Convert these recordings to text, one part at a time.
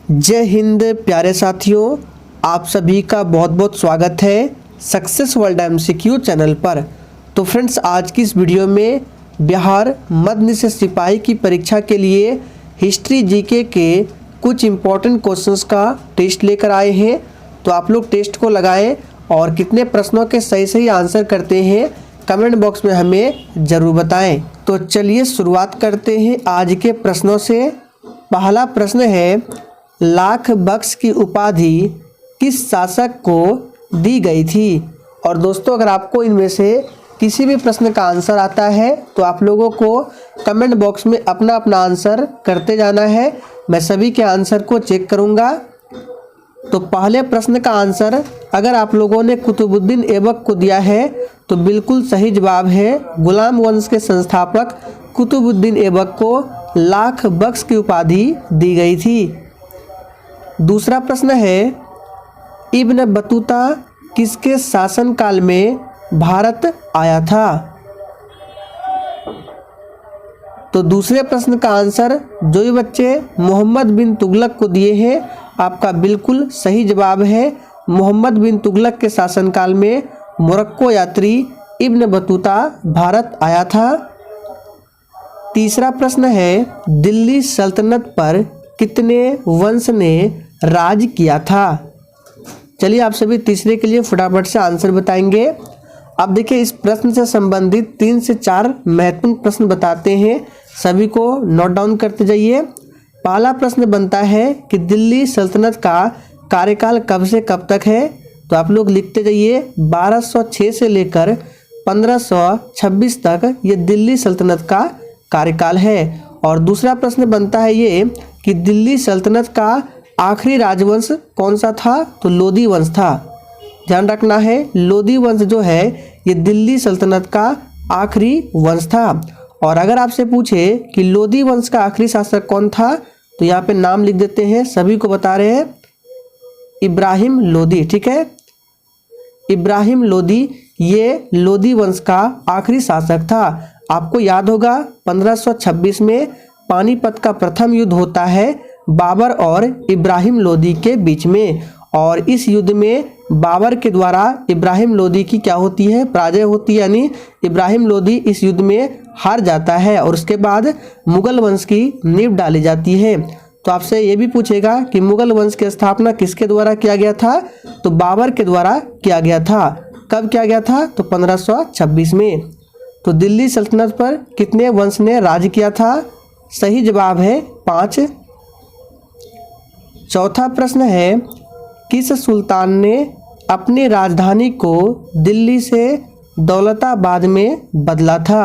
जय हिंद प्यारे साथियों, आप सभी का बहुत बहुत स्वागत है सक्सेस वर्ल्ड एमसीक्यू चैनल पर। तो फ्रेंड्स, आज की इस वीडियो में बिहार मध्य से सिपाही की परीक्षा के लिए हिस्ट्री जीके के कुछ इम्पोर्टेंट क्वेश्चंस का टेस्ट लेकर आए हैं। तो आप लोग टेस्ट को लगाएं और कितने प्रश्नों के सही आंसर करते हैं कमेंट बॉक्स में हमें ज़रूर बताएं। तो चलिए शुरुआत करते हैं आज के प्रश्नों से। पहला प्रश्न है, लाख बख्श की उपाधि किस शासक को दी गई थी? और दोस्तों, अगर आपको इनमें से किसी भी प्रश्न का आंसर आता है तो आप लोगों को कमेंट बॉक्स में अपना अपना आंसर करते जाना है। मैं सभी के आंसर को चेक करूंगा। तो पहले प्रश्न का आंसर अगर आप लोगों ने कुतुबुद्दीन ऐबक को दिया है तो बिल्कुल सही जवाब है। गुलाम वंश के संस्थापक कुतुबुद्दीन ऐबक को लाख बख्श की उपाधि दी गई थी। दूसरा प्रश्न है, इब्न बतूता किसके शासनकाल में भारत आया था? तो दूसरे प्रश्न का आंसर जो भी बच्चे मोहम्मद बिन तुगलक को दिए हैं, आपका बिल्कुल सही जवाब है। मोहम्मद बिन तुगलक के शासनकाल में मोरक्को यात्री इब्न बतूता भारत आया था। तीसरा प्रश्न है, दिल्ली सल्तनत पर कितने वंश ने राज किया था? चलिए आप सभी तीसरे के लिए फटाफट से आंसर बताएंगे। अब देखिए, इस प्रश्न से संबंधित 3 से 4 महत्वपूर्ण प्रश्न बताते हैं, सभी को नोट डाउन करते जाइए। पहला प्रश्न बनता है कि दिल्ली सल्तनत का कार्यकाल कब से कब तक है? तो आप लोग लिखते जाइए 1206 से लेकर 1526 तक ये दिल्ली सल्तनत का कार्यकाल है। और दूसरा प्रश्न बनता है ये कि दिल्ली सल्तनत का आखिरी राजवंश कौन सा था? तो लोदी वंश था। ध्यान रखना है, लोदी वंश जो है ये दिल्ली सल्तनत का आखिरी वंश था। और अगर आपसे पूछे कि लोदी वंश का आखिरी शासक कौन था, तो यहाँ पे नाम लिख देते हैं, सभी को बता रहे हैं, इब्राहिम लोदी। ठीक है, इब्राहिम लोदी ये लोदी वंश का आखिरी शासक था। आपको याद होगा 1526 में पानीपत का प्रथम युद्ध होता है बाबर और इब्राहिम लोदी के बीच में। और इस युद्ध में बाबर के द्वारा इब्राहिम लोदी की क्या होती है? पराजय होती है, यानी इब्राहिम लोदी इस युद्ध में हार जाता है। और उसके बाद मुगल वंश की नींव डाली जाती है। तो आपसे ये भी पूछेगा कि मुगल वंश की स्थापना किसके द्वारा किया गया था? तो बाबर के द्वारा किया गया था। कब किया गया था? तो 1526 में। तो दिल्ली सल्तनत पर कितने वंश ने राज किया था? सही जवाब है 5। चौथा प्रश्न है, किस सुल्तान ने अपनी राजधानी को दिल्ली से दौलताबाद में बदला था?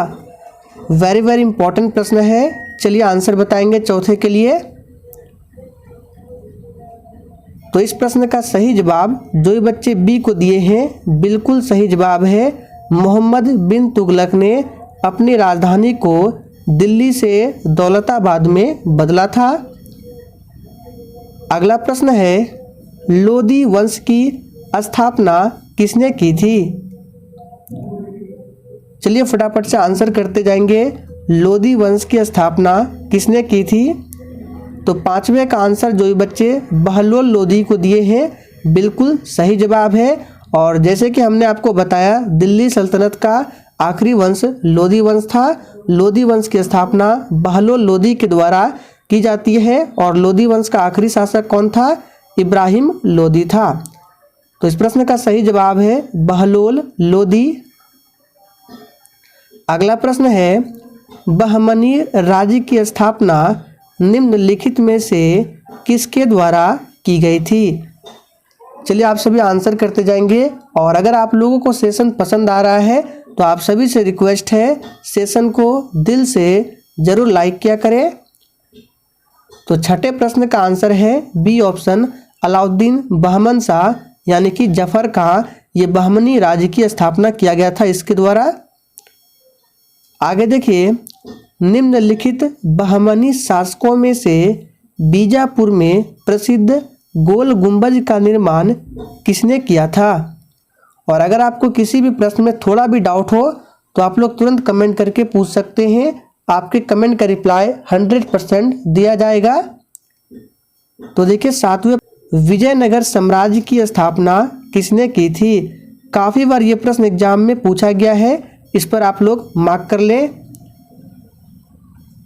वेरी इंपॉर्टेंट प्रश्न है। चलिए आंसर बताएंगे चौथे के लिए। तो इस प्रश्न का सही जवाब जो भी बच्चे बी को दिए हैं, बिल्कुल सही जवाब है। मोहम्मद बिन तुगलक ने अपनी राजधानी को दिल्ली से दौलताबाद में बदला था। अगला प्रश्न है, लोदी वंश की स्थापना किसने की थी? चलिए फटाफट से आंसर करते जाएंगे। लोदी वंश की स्थापना किसने की थी? तो पांचवें का आंसर जो बच्चे बहलोल लोदी को दिए हैं, बिल्कुल सही जवाब है। और जैसे कि हमने आपको बताया, दिल्ली सल्तनत का आखिरी वंश लोदी वंश था। लोदी वंश की स्थापना बहलोल लोदी के द्वारा की जाती है। और लोदी वंश का आखिरी शासक कौन था? इब्राहिम लोदी था। तो इस प्रश्न का सही जवाब है बहलोल लोदी। अगला प्रश्न है, बहमनी राज्य की स्थापना निम्नलिखित में से किसके द्वारा की गई थी? चलिए आप सभी आंसर करते जाएंगे। और अगर आप लोगों को सेशन पसंद आ रहा है तो आप सभी से रिक्वेस्ट है, सेशन को दिल से जरूर लाइक किया करें। तो छठे प्रश्न का आंसर है बी ऑप्शन, अलाउद्दीन बहमन शाह यानी कि जफर का ये बहमनी राज्य की स्थापना किया गया था इसके द्वारा। आगे देखिए, निम्नलिखित बहमनी शासकों में से बीजापुर में प्रसिद्ध गोल गुंबज का निर्माण किसने किया था? और अगर आपको किसी भी प्रश्न में थोड़ा भी डाउट हो तो आप लोग तुरंत कमेंट करके पूछ सकते हैं। आपके कमेंट का रिप्लाई 100% दिया जाएगा। तो तो देखिए सातवें, विजयनगर साम्राज्य की स्थापना किसने की थी। काफ़ी बार ये प्रश्न एग्जाम में पूछा गया है, इस पर आप लोग मार्क कर लें।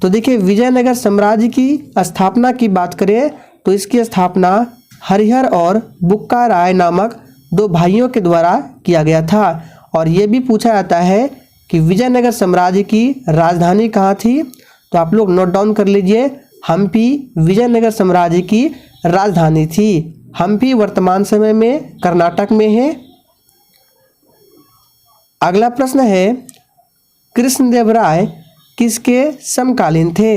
तो देखिए विजयनगर साम्राज्य की स्थापना की बात करें तो इसकी स्थापना हरिहर और बुक्का राय नामक दो भाइयों के द्वारा किया गया था। और ये भी पूछा जाता है कि विजयनगर साम्राज्य की राजधानी कहाँ थी, तो आप लोग नोट डाउन कर लीजिए, हम्पी विजयनगर साम्राज्य की राजधानी थी। हम्पी वर्तमान समय में कर्नाटक में है। अगला प्रश्न है, कृष्णदेवराय किसके समकालीन थे।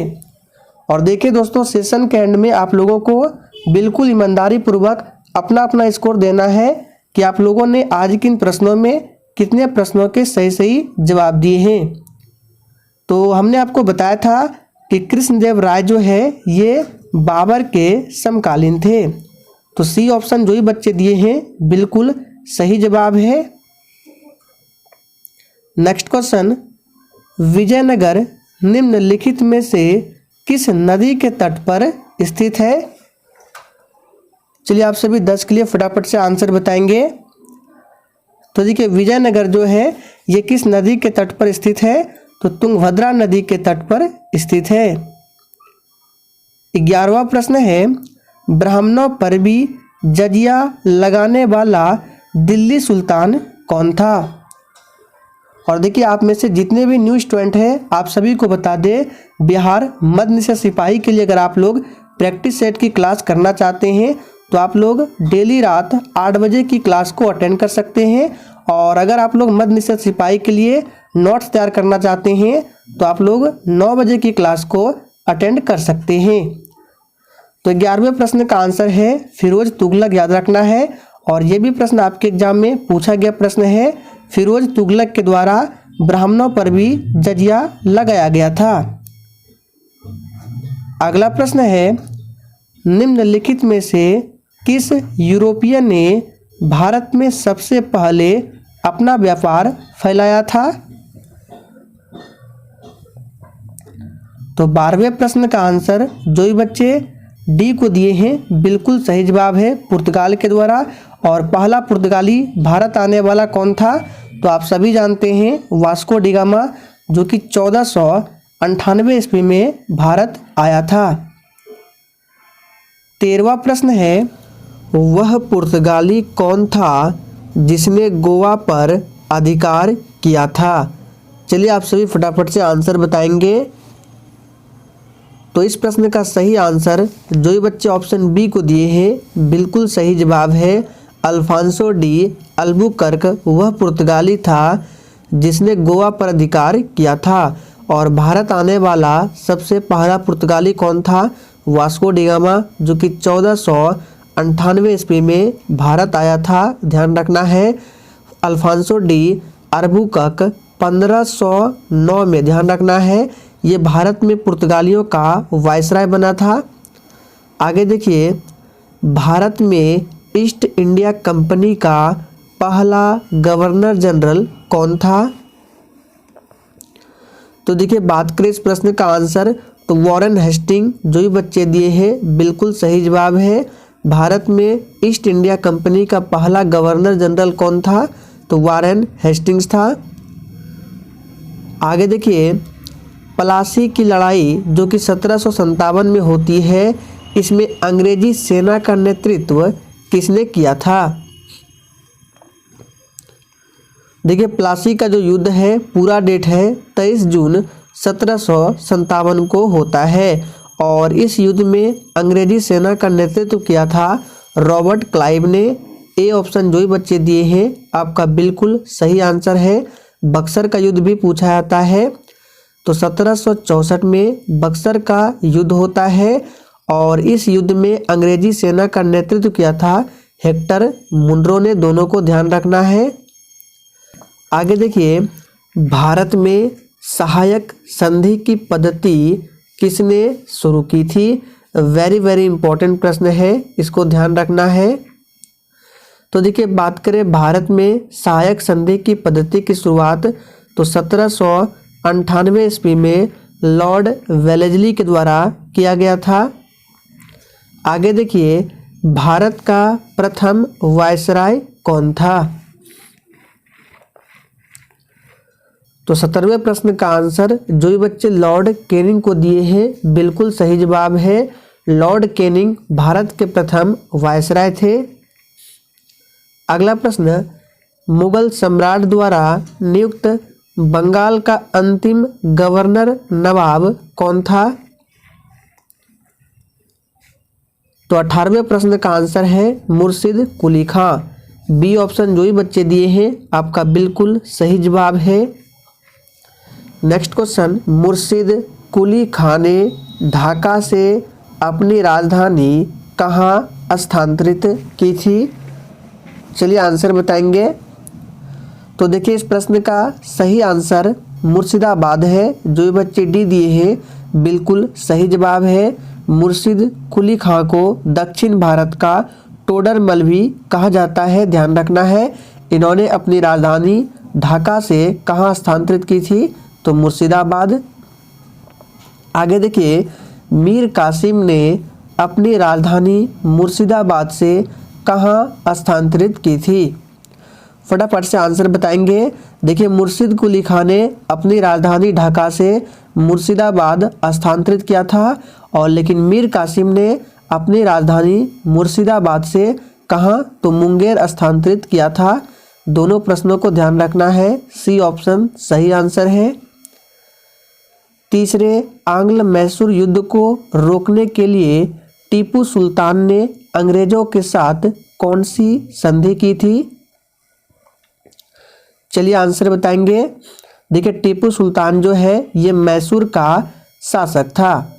और देखिए दोस्तों सेशन के एंड में आप लोगों को बिल्कुल ईमानदारी पूर्वक अपना अपना स्कोर देना है कि आप लोगों ने आज किन प्रश्नों में कितने प्रश्नों के सही सही जवाब दिए हैं। तो हमने आपको बताया था कि कृष्णदेव राय जो है ये बाबर के समकालीन थे। तो सी ऑप्शन जो ही बच्चे दिए हैं बिल्कुल सही जवाब है। नेक्स्ट क्वेश्चन, विजयनगर निम्नलिखित में से किस नदी के तट पर स्थित है। चलिए आप सभी 10 के लिए फटाफट से आंसर बताएंगे। तो देखिए विजयनगर जो है ये किस नदी के तट पर स्थित है, तो तुंगभद्रा नदी के तट पर स्थित है। 11वां प्रश्न है, ब्राह्मणों पर भी जजिया लगाने वाला दिल्ली सुल्तान कौन था। और देखिए आप में से जितने भी न्यू स्टूडेंट हैं आप सभी को बता दें, बिहार मध्य निषेध सिपाही के लिए अगर आप लोग प्रैक्टिस सेट की क्लास करना चाहते हैं तो आप लोग डेली रात 8 बजे की क्लास को अटेंड कर सकते हैं। और अगर आप लोग मध्य निषेध सिपाही के लिए नोट्स तैयार करना चाहते हैं तो आप लोग 9 बजे की क्लास को अटेंड कर सकते हैं। तो 11वें प्रश्न का आंसर है फिरोज तुगलक, याद रखना है। और ये भी प्रश्न आपके एग्जाम में पूछा गया प्रश्न है, फिरोज तुगलक के द्वारा ब्राह्मणों पर भी जजिया लगाया गया था। अगला प्रश्न है, निम्नलिखित में से किस यूरोपियन ने भारत में सबसे पहले अपना व्यापार फैलाया था। तो 12वें प्रश्न का आंसर जो भी बच्चे डी को दिए हैं बिल्कुल सही जवाब है, पुर्तगाल के द्वारा। और पहला पुर्तगाली भारत आने वाला कौन था, तो आप सभी जानते हैं वास्को डी गामा, जो कि 1498 ईस्वी में भारत आया था। 13वां प्रश्न है, वह पुर्तगाली कौन था जिसने गोवा पर अधिकार किया था। चलिए आप सभी फटाफट से आंसर बताएंगे। तो इस प्रश्न का सही आंसर जो ही बच्चे ऑप्शन बी को दिए हैं बिल्कुल सही जवाब है, अल्फांसो डी अल्बुकर्क वह पुर्तगाली था जिसने गोवा पर अधिकार किया था। और भारत आने वाला सबसे पहला पुर्तगाली कौन था, वास्को डी गामा, जो कि 1498 ईस्वी में भारत आया था। ध्यान रखना है अल्फांसो डी अल्बुकर्क 1509 में, ध्यान रखना है ये भारत में पुर्तगालियों का वायसराय बना था। आगे देखिए, भारत में ईस्ट इंडिया कंपनी का पहला गवर्नर जनरल कौन था। तो देखिए बात करें इस प्रश्न का आंसर तो वॉरेन हेस्टिंग जो ही बच्चे दिए हैं बिल्कुल सही जवाब है। भारत में ईस्ट इंडिया कंपनी का पहला गवर्नर जनरल कौन था, तो वॉरेन हेस्टिंग्स था। आगे देखिए, प्लासी की लड़ाई जो कि 1757 में होती है, इसमें अंग्रेजी सेना का नेतृत्व किसने किया था। देखिए प्लासी का जो युद्ध है पूरा डेट है 23 जून 1757 को होता है। और इस युद्ध में अंग्रेजी सेना का नेतृत्व किया था रॉबर्ट क्लाइव ने। ए ऑप्शन जो ही बच्चे दिए हैं आपका बिल्कुल सही आंसर है। बक्सर का युद्ध भी पूछा जाता है। तो 1764 में बक्सर का युद्ध होता है और इस युद्ध में अंग्रेजी सेना का नेतृत्व किया था हेक्टर मुनरो ने। दोनों को ध्यान रखना है। आगे देखिए, भारत में सहायक संधि की पद्धति किसने शुरू की थी। वेरी वेरी इंपॉर्टेंट प्रश्न है, इसको ध्यान रखना है। तो देखिए बात करें भारत में सहायक संधि की पद्धति की शुरुआत तो 1798 ईस्वी में लॉर्ड वेलेस्ली के द्वारा किया गया था। आगे देखिए, भारत का प्रथम वायसराय कौन था? तो 17वें प्रश्न का आंसर जो ये बच्चे लॉर्ड कैनिंग को दिए हैं, बिल्कुल सही जवाब है। लॉर्ड कैनिंग भारत के प्रथम वायसराय थे। अगला प्रश्न, मुगल सम्राट द्वारा नियुक्त बंगाल का अंतिम गवर्नर नवाब कौन था? तो 18वें प्रश्न का आंसर है मुर्शिद कुली खां। बी ऑप्शन जो ही बच्चे दिए हैं आपका बिल्कुल सही जवाब है। नेक्स्ट क्वेश्चन, मुर्शिद कुली खां ने ढाका से अपनी राजधानी कहाँ स्थानांतरित की थी? चलिए आंसर बताएंगे। तो देखिए, इस प्रश्न का सही आंसर मुर्शिदाबाद है। जो ये बच्चे डी दिए हैं बिल्कुल सही जवाब है। मुर्शिद कुली खां को दक्षिण भारत का टोडरमल भी कहा जाता है, ध्यान रखना है। इन्होंने अपनी राजधानी ढाका से कहाँ स्थानांतरित की थी? तो मुर्शिदाबाद। आगे देखिए, मीर कासिम ने अपनी राजधानी मुर्शिदाबाद से कहाँ स्थानांतरित की थी? फटाफट से आंसर बताएंगे। देखिए, मुर्शिद कुली खां ने अपनी राजधानी ढाका से मुर्शिदाबाद स्थानांतरित किया था, और लेकिन मीर कासिम ने अपनी राजधानी मुर्शिदाबाद से कहाँ? तो मुंगेर स्थानांतरित किया था। दोनों प्रश्नों को ध्यान रखना है। सी ऑप्शन सही आंसर है। तीसरे, आंग्ल मैसूर युद्ध को रोकने के लिए टीपू सुल्तान ने अंग्रेजों के साथ कौन सी संधि की थी? चलिए आंसर बताएंगे। देखिए, टीपू सुल्तान जो है ये मैसूर का शासक था,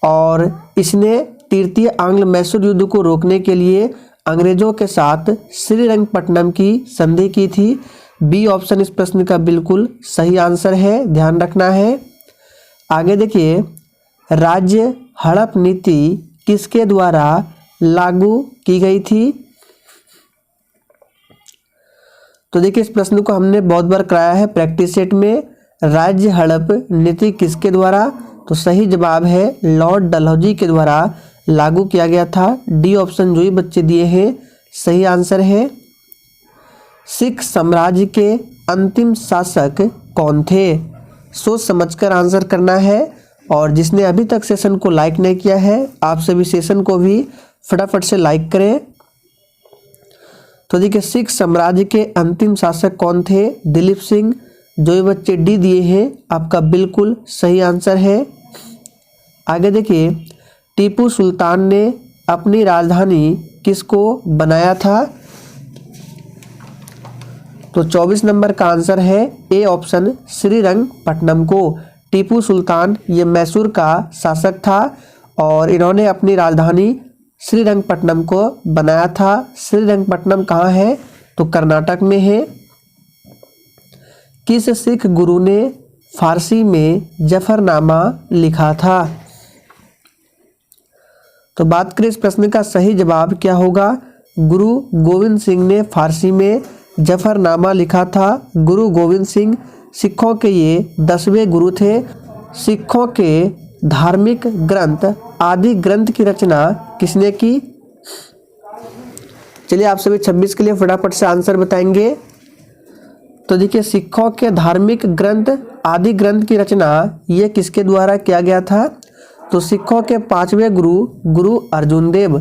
और इसने तृतीय आंग्ल मैसूर युद्ध को रोकने के लिए अंग्रेजों के साथ श्रीरंगपट्टनम की संधि की थी। बी ऑप्शन इस प्रश्न का बिल्कुल सही आंसर है, ध्यान रखना है। आगे देखिए, राज्य हड़प नीति किसके द्वारा लागू की गई थी? तो देखिए, इस प्रश्न को हमने बहुत बार कराया है प्रैक्टिस सेट में। राज्य हड़प नीति किसके द्वारा? तो सही जवाब है लॉर्ड डलहौजी के द्वारा लागू किया गया था। डी ऑप्शन जो ही बच्चे दिए हैं सही आंसर है। सिख साम्राज्य के अंतिम शासक कौन थे? सोच समझकर आंसर करना है, और जिसने अभी तक सेशन को लाइक नहीं किया है आप सभी सेशन को भी फटाफट से लाइक करें। तो देखिए, सिख साम्राज्य के अंतिम शासक कौन थे? दिलीप सिंह। जो ये बच्चे डी दिए हैं आपका बिल्कुल सही आंसर है। आगे देखिए, टीपू सुल्तान ने अपनी राजधानी किसको बनाया था? तो 24 नंबर का आंसर है ए ऑप्शन श्रीरंगपट्टनम को। टीपू सुल्तान ये मैसूर का शासक था, और इन्होंने अपनी राजधानी श्रीरंगपट्टनम को बनाया था। श्रीरंगपट्टनम कहाँ है? तो कर्नाटक में है। किस सिख गुरु ने फारसी में जफरनामा लिखा था? तो बात करें इस प्रश्न का सही जवाब क्या होगा? गुरु गोविंद सिंह ने फारसी में जफरनामा लिखा था। गुरु गोविंद सिंह सिखों के ये 10वें गुरु थे। सिखों के धार्मिक ग्रंथ आदि ग्रंथ की रचना किसने की? चलिए आप सभी 26 के लिए फटाफट से आंसर बताएंगे। तो देखिए, सिखों के धार्मिक ग्रंथ आदि ग्रंथ की रचना ये किसके द्वारा किया गया था? तो सिखों के 5वें गुरु गुरु अर्जुन देव।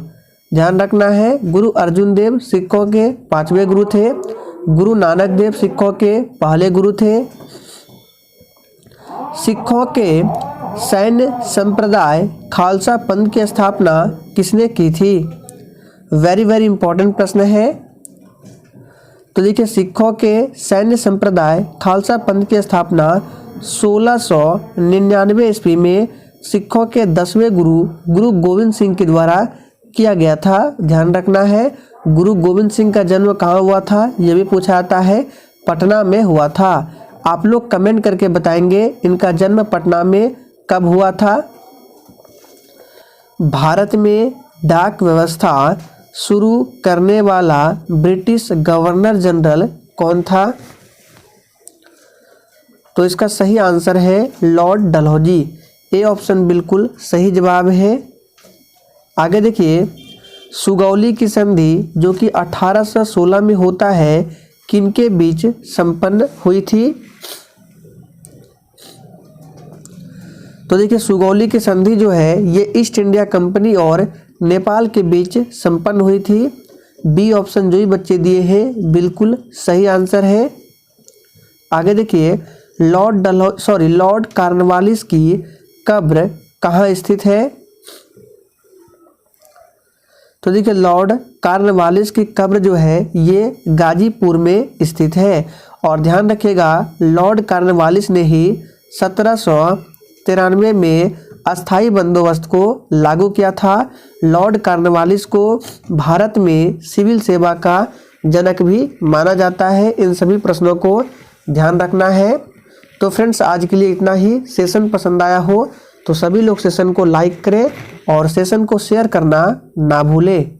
ध्यान रखना है, गुरु अर्जुन देव सिखों के 5वें गुरु थे। गुरु नानक देव सिखों के पहले गुरु थे। सिखों के सैन्य संप्रदाय खालसा पंथ की स्थापना किसने की थी? वेरी वेरी इंपॉर्टेंट प्रश्न है। तो देखिए, सिखों के सैन्य संप्रदाय खालसा पंथ की स्थापना 1699 ईस्वी में सिखों के 10वें गुरु गुरु गोविंद सिंह के द्वारा किया गया था। ध्यान रखना है, गुरु गोविंद सिंह का जन्म कहाँ हुआ था यह भी पूछा जाता है। पटना में हुआ था। आप लोग कमेंट करके बताएंगे इनका जन्म पटना में कब हुआ था। भारत में डाक व्यवस्था शुरू करने वाला ब्रिटिश गवर्नर जनरल कौन था? तो इसका सही आंसर है लॉर्ड डलहौजी। ए ऑप्शन बिल्कुल सही जवाब है। आगे देखिए, सुगौली की संधि जो कि 1816 में होता है, किनके बीच संपन्न हुई थी? तो देखिए, सुगौली की संधि जो है ये ईस्ट इंडिया कंपनी और नेपाल के बीच संपन्न हुई थी। बी ऑप्शन जो ही बच्चे दिए हैं बिल्कुल सही आंसर है। आगे देखिए, लॉर्ड कॉर्नवालिस की कब्र कहाँ स्थित है? तो देखिए, लॉर्ड कॉर्नवालिस की कब्र जो है ये गाजीपुर में स्थित है। और ध्यान रखिएगा, लॉर्ड कॉर्नवालिस ने ही 1793 में अस्थाई बंदोबस्त को लागू किया था। लॉर्ड कॉर्नवालिस को भारत में सिविल सेवा का जनक भी माना जाता है। इन सभी प्रश्नों को ध्यान रखना है। तो फ्रेंड्स, आज के लिए इतना ही। सेशन पसंद आया हो तो सभी लोग सेशन को लाइक करें और सेशन को शेयर करना ना भूलें।